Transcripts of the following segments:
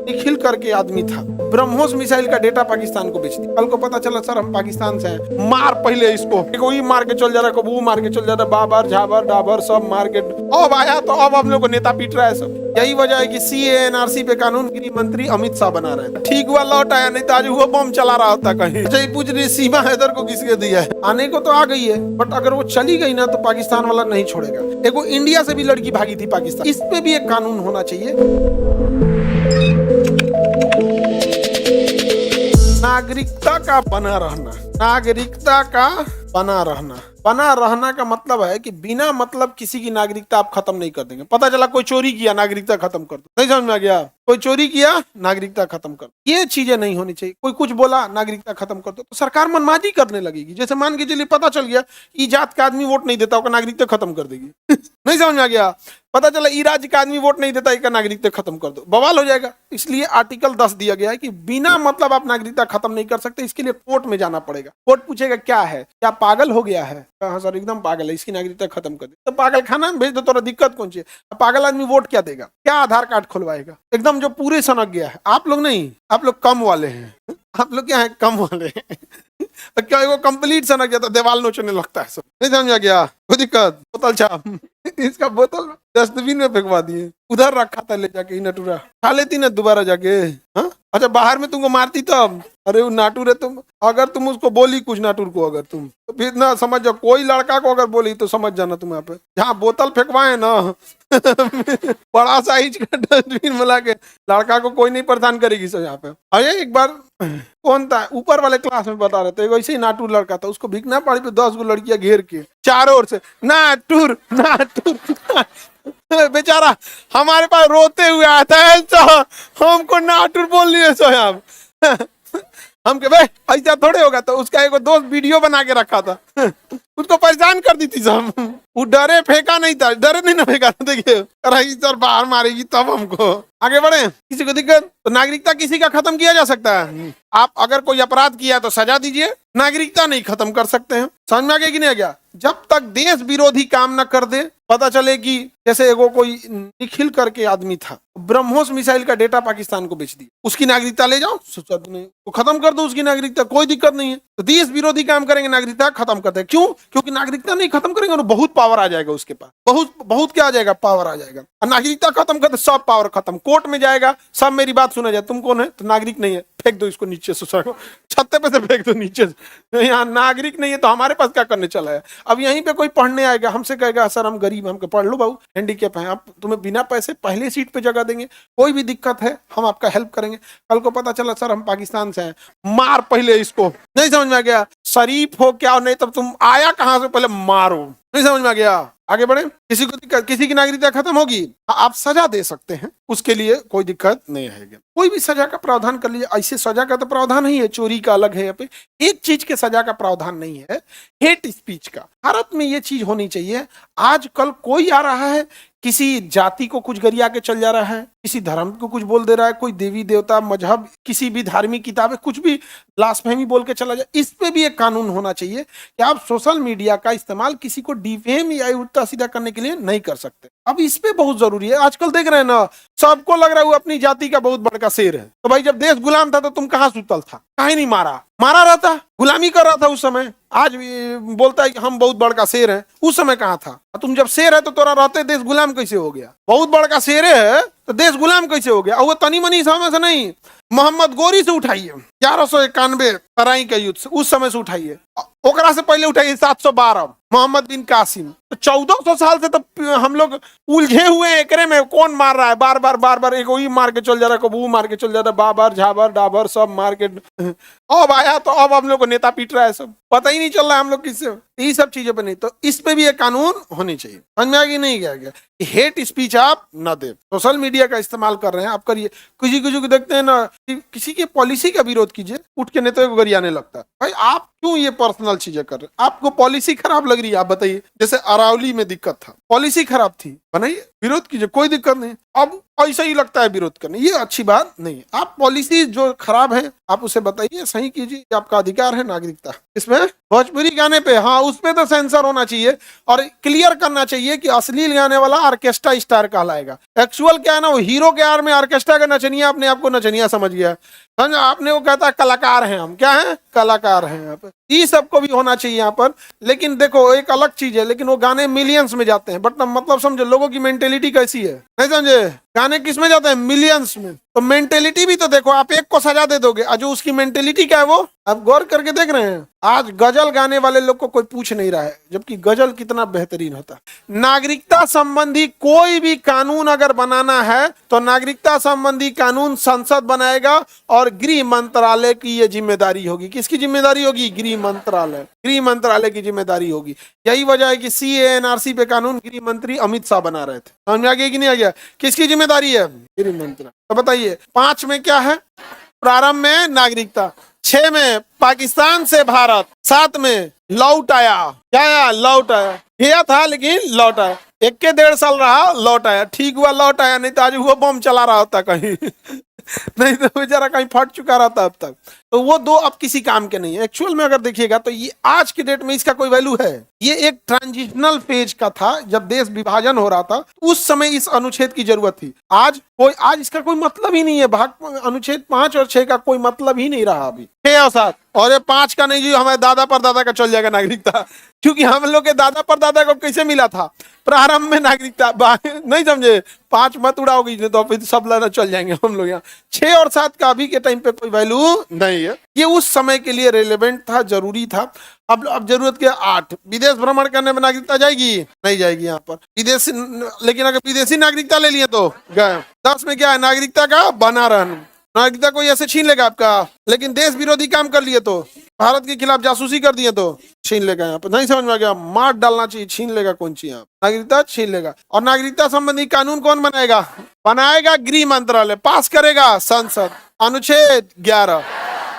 निखिल करके आदमी था, ब्रह्मोस मिसाइल का डेटा पाकिस्तान को बेच दिया। कल को पता चला सर हम पाकिस्तान से हैं, मार पहले इसको, कोई मार के चल जा रहा, कबू मार के चल जा रहा, बाबर झाबर डाबर सब मार के अब आया, तो अब हम लोग को नेता पीट रहा है सब। यही वजह है कि सीए एनआरसी पे कानून गृह मंत्री अमित शाह बना रहे थे। ठीक हुआ लौट आया, नहीं तो आज वो बम चला रहा होता कहीं। अच्छा, पूछ रही सीमा हैदर को किसके दिया है? आने को तो आ गई है, बट अगर वो चली गई ना तो पाकिस्तान वाला नहीं छोड़ेगा। देखो इंडिया से भी लड़की भागी थी पाकिस्तान, इस पे भी एक कानून होना चाहिए। नागरिकता का बना रहना, नागरिकता का बना रहना का मतलब है कि बिना मतलब किसी की नागरिकता आप खत्म नहीं कर देंगे। पता चला कोई चोरी किया, नागरिकता खत्म कर दो, नहीं समझ में आ गया? कोई चोरी किया, नागरिकता खत्म कर दो, ये चीजें नहीं होनी चाहिए। कोई कुछ बोला, नागरिकता खत्म कर दो, तो सरकार मनमाजी करने लगेगी। जैसे मान के चलिए पता चल गया ई जात का आदमी वोट नहीं देता, उसका नागरिकता खत्म कर देगी। नहीं समझ में आ गया? पता चला ई राज्य का आदमी वोट नहीं देता, इसका नागरिकता खत्म कर दो, बवाल हो जाएगा। इसलिए आर्टिकल 10 दिया गया है कि बिना मतलब आप नागरिकता खत्म नहीं कर सकते। इसके लिए कोर्ट में जाना पड़ेगा। कोर्ट पूछेगा क्या है, क्या पागल हो गया है? हाँ सर एकदम पागल है, इसकी नागरिकता खत्म कर दे। तो पागल खाना में भेज दो, तोरा दिक्कत कौन सी है? पागल आदमी वोट क्या देगा, क्या आधार कार्ड खुलवाएगा? एकदम जो पूरे सनक गया है। आप लोग नहीं, आप लोग कम वाले हैं। आप लोग क्या है, कम वाले हैं। क्या वो कंप्लीट सनक गया तो दीवाल नोचने लगता है सब। नहीं समझ आ गया? कोई दिक्कत? बोतल छाप, इसका बोतल डस्टबिन में फेंकवा दिए, उधर रखा था ले जाके। नटूरा खा लेती ना दोबारा जाके। हाँ अच्छा, बाहर में तुमको मारती तब। अरे वो नाटूर है तुम, अगर तुम उसको बोली कुछ नाटूर को, अगर तुम तो फिर ना समझ जाओ, कोई लड़का को अगर बोली तो समझ जाना तुम यहाँ पे जहाँ बोतल फेंकवाए ना बड़ा साइज का डस्टबिन मिला के, लड़का को कोई नहीं परेशान करेगी सर यहाँ पे। अरे एक बार कौन था ऊपर वाले क्लास में बता रहे थे, वैसे ही नाटूर लड़का था, उसको भिखना पड़ी पे 10 गो लड़कियां घेर के चारों ओर से नाटूर नाटूर। बेचारा हमारे पास रोते हुए आया था, हमको नाटूर बोल लिए सो आप। हम के भाई ऐसा थोड़े होगा। तो उसका एक दोस्त वीडियो बना के रखा था, उसको परेशान कर दी थी सब। वो डरे फेंका नहीं था, डरे नहीं ना फेंका था। देखिए सर बाहर मारेगी तब हमको। आगे बढ़े, किसी को दिक्कत तो नागरिकता किसी का खत्म किया जा सकता है। आप अगर कोई अपराध किया तो सजा दीजिए, नागरिकता नहीं खत्म कर सकते हैं। समझ में आ गया कि नहीं आ गया? जब तक देश विरोधी काम न कर दे, पता चले कि जैसे एगो कोई निखिल करके आदमी था, ब्रह्मोस मिसाइल का डेटा पाकिस्तान को बेच दिया, उसकी नागरिकता ले जाओ, सोचा नहीं तो खत्म कर दो उसकी नागरिकता, कोई दिक्कत नहीं है। तो देश विरोधी काम करेंगे, नागरिकता खत्म करते हैं। क्यों? क्योंकि नागरिकता नहीं खत्म करेंगे तो बहुत पावर आ जाएगा उसके पास, बहुत क्या आ जाएगा, पावर आ जाएगा। और नागरिकता खत्म करते सब पावर खत्म, कोर्ट में जाएगा, सब मेरी बात सुना जाए। तुम कौन है? तो नागरिक नहीं है, फेंक दो इसको नीचे से, छत्ते पे से फेंक दो नीचे से। यहाँ नागरिक नहीं है तो हमारे पास क्या करने चला है? अब यहीं पे कोई पढ़ने आएगा, हमसे कहेगा सर हम गरीब, हमको पढ़ लो बाबू, हैंडीकैप है, आप तुम्हें बिना पैसे पहले सीट पे जगह देंगे, कोई भी दिक्कत है हम आपका हेल्प करेंगे। कल को पता चला सर हम पाकिस्तान से हैं, मार पहले इसको। नहीं समझ में आ गया? शरीफ हो क्या नहीं, तब तुम आया कहां से, पहले मारो। नहीं समझ में आ गया? आगे बढ़े, किसी को दिक्कत, किसी की नागरिकता खत्म होगी, आप सजा दे सकते हैं, उसके लिए कोई दिक्कत नहीं है। कोई भी सजा का प्रावधान कर लीजिए। ऐसे सजा का तो प्रावधान ही है, चोरी का अलग है। यहाँ पे एक चीज के सजा का प्रावधान नहीं है, हेट स्पीच का। भारत में ये चीज होनी चाहिए। आजकल कोई आ रहा है, किसी जाति को कुछ गरिया के चल जा रहा है, किसी धर्म को कुछ बोल दे रहा है, कोई देवी देवता मजहब, किसी भी धार्मिक किताबें कुछ भी ब्लास्फेमी बोल के चला जाए। इस पे भी एक कानून होना चाहिए कि आप सोशल मीडिया का इस्तेमाल किसी को डिफेम या उल्टा सीधा करने के लिए नहीं कर सकते। अब इस पे बहुत जरूरी है। आजकल देख रहे हैं ना, सबको लग रहा है वो अपनी जाति का बहुत बड़का शेर है। तो भाई जब देश गुलाम था तो तुम कहाँ सुतल था? काहे नहीं मारा रहता? गुलामी कर रहा था उस समय। आज बोलता है कि हम बहुत बड़का शेर है, उस समय कहाँ था? तुम जब शेर है तो तोरा रहते देश गुलाम कैसे हो गया? बहुत बड़का शेर है तो देश गुलाम कैसे हो गया? और वो तनी मनी समय से नहीं, मोहम्मद गोरी से उठाइए, 1191 तराई के युद्ध से, उस समय से उठाइए, ओकरा से पहले उठाइए 712 मोहम्मद बिन कासिम। तो 1400 साल से तो हम लोग उलझे हुए हैं एकरे में। कौन मार रहा है? बार बार एक वही मार के चल जा रहा है, कबू मार के चल जा रहा है, बाबर झाबर डाबर सब मार के। अब आया तो अब हम लोग को नेता पीट रहा है सब, पता ही नहीं चल रहा है हम लोग किससे। ये सब चीजों पे नहीं, तो इस पे भी एक कानून होनी चाहिए। समझ में आ गया नहीं गया? हेट स्पीच आप न दे, सोशल मीडिया का इस्तेमाल कर रहे हैं आप करिए। किसी को देखते हैं ना, किसी की पॉलिसी का विरोध कीजिए, उठ के नेता को गरियाने लगता है। भाई आप क्यों ये पर्सनल चीजें कर रहे हैं? आपको पॉलिसी खराब लग रही है, आप बताइए। जैसे अरावली में दिक्कत था, पॉलिसी खराब थी, बनाइए, विरोध कीजिए, कोई दिक्कत नहीं। अब ऐसा ही लगता है विरोध करने, ये अच्छी बात नहीं। आप पॉलिसी जो खराब है आप उसे बताइए, सही कीजिए, ये आपका अधिकार है नागरिकता। इसमें भोजपुरी गाने पे, हाँ उस पे तो सेंसर होना चाहिए और क्लियर करना चाहिए कि अश्लील गाने वाला ऑर्केस्ट्रा स्टार कहलाएगा। एक्चुअल क्या है ना, वो हीरो के आर में ऑर्केस्ट्रा का नचनिया अपने आप को नचनिया समझ गया, समझ आपने, वो कहता है कलाकार हैं हम, क्या है कलाकार हैं यहाँ पे। ये सबको भी होना चाहिए यहाँ पर। लेकिन देखो एक अलग चीज है, लेकिन वो गाने मिलियंस में जाते हैं, बट मतलब समझो लोगों की मेंटेलिटी कैसी है, नहीं समझे, गाने किस में जाते हैं, मिलियंस में। तो मेंटेलिटी भी तो देखो, आप एक को सजा दे दोगे, जो उसकी मेंटेलिटी क्या है वो आप गौर करके देख रहे हैं। आज गजल गाने वाले लोग को कोई पूछ नहीं रहा है, जबकि गजल कितना बेहतरीन होता। नागरिकता संबंधी कोई भी कानून अगर बनाना है तो नागरिकता संबंधी कानून संसद बनाएगा और गृह मंत्रालय की ये जिम्मेदारी होगी। किसकी जिम्मेदारी होगी, गृह मंत्रालय, गृह मंत्रालय की जिम्मेदारी होगी। यही वजह है कि CANRC पे कानून गृह मंत्री अमित शाह बना रहे थे। समझ में आ गया कि नहीं आ गया, किसकी जिम्मेदारी है, गृह मंत्रालय। तो बताइए 5 में क्या है, प्रारंभ में नागरिकता, 6 में पाकिस्तान से भारत, 7 में लौट आया, क्या आया, लौट आया, गया था लेकिन लौट आया, 1 से 1.5 साल रहा, लौट आया, ठीक हुआ लौट आया, नहीं तो आज वो बम चला रहा होता कहीं नहीं तो बेचारा कहीं फट चुका रहता अब तक। तो वो 2 अब किसी काम के नहीं है। एक्चुअल में अगर देखिएगा तो ये आज की डेट में इसका कोई वैल्यू है, ये एक ट्रांजिशनल फेज का था, जब देश विभाजन हो रहा था उस समय इस अनुच्छेद की जरूरत थी। आज इसका कोई मतलब ही नहीं है, अनुच्छेद 5 और 6 का कोई मतलब ही नहीं रहा अभी, 6 और 7, और ये 5 का नहीं जी, हमारे दादा परदादा का चल जाएगा नागरिकता, क्योंकि हम लोग के दादा परदादा को कैसे मिला था, प्रारंभ में नागरिकता, नहीं समझे, 5 मत उड़ाओगी तो फिर सब लड़ा चल जाएंगे हम लोग यहाँ। 6 और 7 का अभी के टाइम पे कोई वैल्यू नहीं है, ये उस समय के लिए रेलेवेंट था, जरूरी था। अब जरूरत क्या, 8 विदेश भ्रमण करने में नागरिकता जाएगी, नहीं जाएगी यहाँ पर विदेशी, लेकिन अगर विदेशी नागरिकता ले लिए तो गए। 10 में क्या है, नागरिकता का बना रहना, नागरिकता कोई ऐसे छीन लेगा आपका, लेकिन देश विरोधी काम कर लिए तो, भारत के खिलाफ जासूसी कर दिए तो छीन लेगा। यहाँ पर नहीं समझ में आ गया, मार डालना चाहिए, छीन लेगा कौन सी, यहाँ नागरिकता छीन लेगा। और नागरिकता संबंधी कानून कौन बनाएगा, बनाएगा गृह मंत्रालय, पास करेगा संसद, अनुच्छेद 11।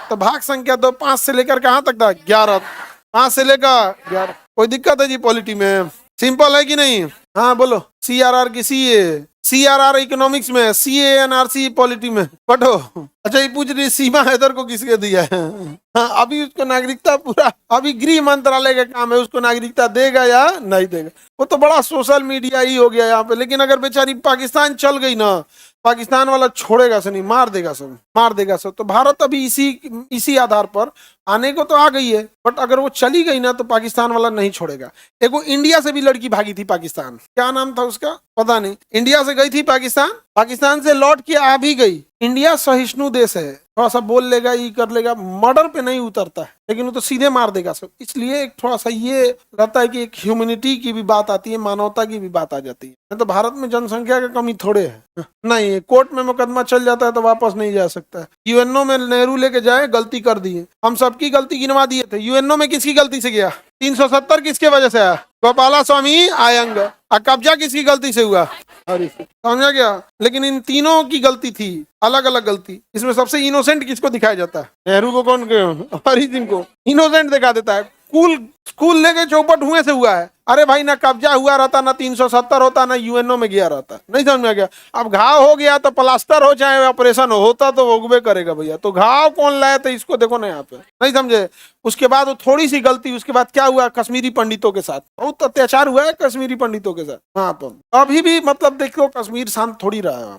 तो भाग संख्या 2 5 से लेकर कहां तक था, 11, 5 से लेकर 11। कोई दिक्कत है जी पॉलिटी में, सिंपल है कि नहीं, हाँ बोलो। CRR की CRR इकोनॉमिक्स में, CANRC पॉलिटी में पढ़ो। अच्छा ये पूछ रही सीमा हैदर को किसके दिया है, हाँ अभी उसको नागरिकता पूरा, अभी गृह मंत्रालय का काम है, उसको नागरिकता देगा या नहीं देगा, वो तो बड़ा सोशल मीडिया ही हो गया यहाँ पे। लेकिन अगर बेचारी पाकिस्तान चल गई ना, पाकिस्तान वाला छोड़ेगा से नहीं, मार देगा सब, मार देगा सब। तो भारत अभी इसी आधार पर आने को तो आ गई है, बट अगर वो चली गई ना तो पाकिस्तान वाला नहीं छोड़ेगा। देखो इंडिया से भी लड़की भागी थी पाकिस्तान, क्या नाम था उसका पता नहीं, इंडिया से गई थी पाकिस्तान, पाकिस्तान से लौट के आ भी गई। इंडिया सहिष्णु देश है, थोड़ा सा बोल लेगा, ये कर लेगा, मर्डर पे नहीं उतरता है, लेकिन वो तो सीधे मार देगा सब। इसलिए एक थोड़ा सा ये रहता है कि एक ह्यूमैनिटी की भी बात आती है, मानवता की भी बात आ जाती है। नहीं तो भारत में जनसंख्या का कमी थोड़े है, नहीं कोर्ट में मुकदमा चल जाता है तो वापस नहीं जा सकता है। UNO में नेहरू लेके जाए, गलती कर दिए, हम सबकी गलती गिनवा दिए थे। UNO में किसकी गलती से गया, 370 किसके वजह से आया, गोपाला स्वामी आयंग। कब्जा किसकी गलती से हुआ, समझा गया। लेकिन इन तीनों की गलती थी, अलग अलग गलती। इसमें सबसे इनोसेंट किसको दिखाया जाता है, नेहरू को, कौन हरि सिंह को इनोसेंट दिखा देता है। स्कूल लेके चौपट हुए से हुआ है, अरे भाई ना कब्जा हुआ रहता, ना 370 होता, ना UNO में गया रहता, नहीं समझ में आ गया। अब घाव हो गया तो प्लास्टर हो चाहे ऑपरेशन होता तो होगबे करेगा भैया, तो घाव कौन लाया, तो इसको देखो ना यहाँ पे, नहीं समझे। उसके बाद वो थोड़ी सी गलती, उसके बाद क्या हुआ, कश्मीरी पंडितों के साथ बहुत अत्याचार हुआ है, कश्मीरी पंडितों के साथ वहां पर। अभी भी मतलब देखो कश्मीर शांत थोड़ी रहा है,